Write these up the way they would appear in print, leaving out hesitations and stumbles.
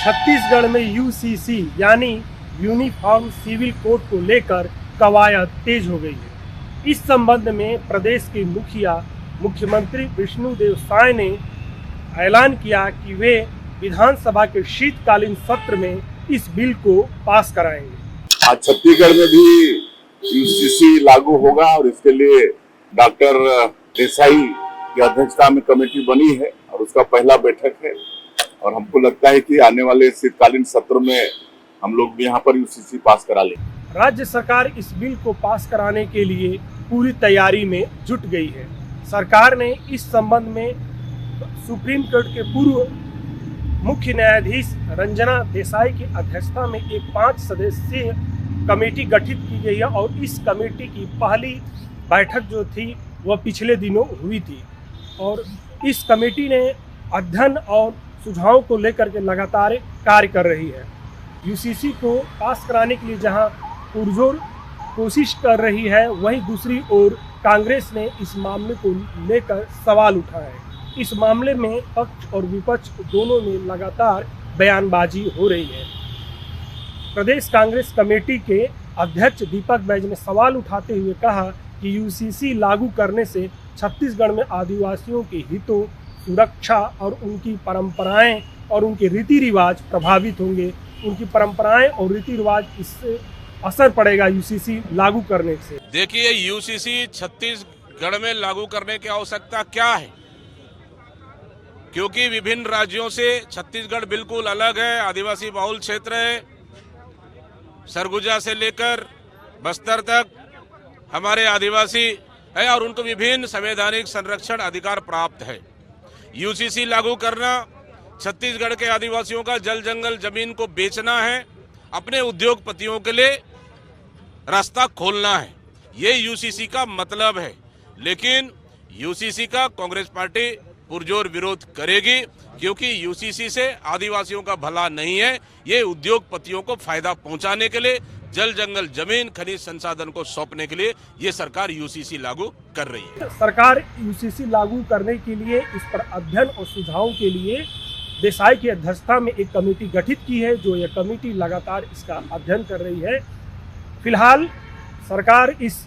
छत्तीसगढ़ में यूसीसी यानी uniform civil code को लेकर कवायद तेज हो गई है। इस संबंध में प्रदेश के मुख्यमंत्री विष्णुदेव साय ने ऐलान किया कि वे विधानसभा के शीतकालीन सत्र में इस बिल को पास कराएंगे। आज छत्तीसगढ़ में भी यूसीसी लागू होगा और इसके लिए डॉक्टर देसाई की अध्यक्षता में कमेटी बनी है और उसका पहला बैठक है और हमको लगता है कि आने वाले शीतकालीन सत्र में हम लोग भी यहाँ पर यूसीसी पास करा लेंगे। राज्य सरकार इस बिल को पास कराने के लिए पूरी तैयारी में जुट गई है। सरकार ने इस संबंध में सुप्रीम कोर्ट के पूर्व मुख्य न्यायाधीश रंजना देसाई की अध्यक्षता में एक 5 सदस्यीय कमेटी गठित की गई है और इस कमेटी की पहली बैठक जो थी वह पिछले दिनों हुई थी और इस कमेटी ने अध्ययन और सुझावों को लेकर के लगातार कार्य कर रही है। यूसीसी को पास कराने के लिए जहां पुरजोर कोशिश कर रही है, वहीं दूसरी ओर कांग्रेस ने इस मामले को लेकर सवाल उठाए हैं। इस मामले में पक्ष और विपक्ष दोनों में लगातार बयानबाजी हो रही है। प्रदेश कांग्रेस कमेटी के अध्यक्ष दीपक बैज ने सवाल उठाते हुए कहा कि यूसीसी लागू करने से छत्तीसगढ़ में आदिवासियों के हितों, सुरक्षा और उनकी परंपराएं और उनके रीति रिवाज प्रभावित होंगे। उनकी परंपराएं और रीति रिवाज इससे असर पड़ेगा यूसीसी लागू करने से। देखिए, यूसीसी छत्तीसगढ़ में लागू करने की आवश्यकता क्या है, क्योंकि विभिन्न राज्यों से छत्तीसगढ़ बिल्कुल अलग है। आदिवासी बहुल क्षेत्र है, सरगुजा से लेकर बस्तर तक हमारे आदिवासी है और उनको विभिन्न संवैधानिक संरक्षण अधिकार प्राप्त है। यूसीसी लागू करना छत्तीसगढ़ के आदिवासियों का जल जंगल जमीन को बेचना है, अपने उद्योगपतियों के लिए रास्ता खोलना है। ये यूसीसी का मतलब है। लेकिन यूसीसी का कांग्रेस पार्टी पुरजोर विरोध करेगी, क्योंकि यूसीसी से आदिवासियों का भला नहीं है। ये उद्योगपतियों को फायदा पहुंचाने के लिए, जल जंगल जमीन खनिज संसाधन को सौंपने के लिए ये सरकार यूसीसी लागू कर रही है। सरकार यूसीसी लागू करने के लिए इस पर अध्ययन और सुझावों के लिए देसाई की अध्यक्षता में एक कमेटी गठित की है, जो यह कमेटी लगातार इसका अध्ययन कर रही है। फिलहाल सरकार इस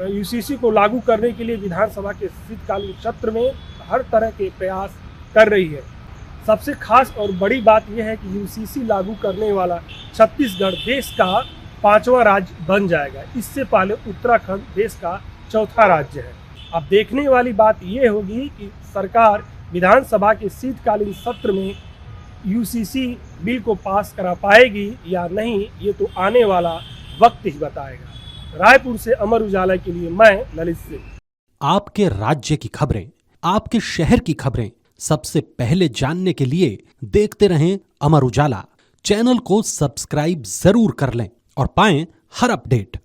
यूसीसी को लागू करने के लिए विधानसभा के शीतकालीन सत्र में हर तरह के प्रयास कर रही है। सबसे खास और बड़ी बात यह है कि यूसीसी लागू करने वाला छत्तीसगढ़ देश का 5वां राज्य बन जाएगा। इससे पहले उत्तराखंड देश का 4था राज्य है। अब देखने वाली बात यह होगी कि सरकार विधानसभा के शीतकालीन सत्र में यूसीसी बिल को पास करा पाएगी या नहीं, ये तो आने वाला वक्त ही बताएगा। रायपुर से अमर उजाला के लिए मैं ललित सिंह। आपके राज्य की खबरें, आपके शहर की खबरें सबसे पहले जानने के लिए देखते रहें अमर उजाला। चैनल को सब्सक्राइब जरूर कर लें और पाएं हर अपडेट।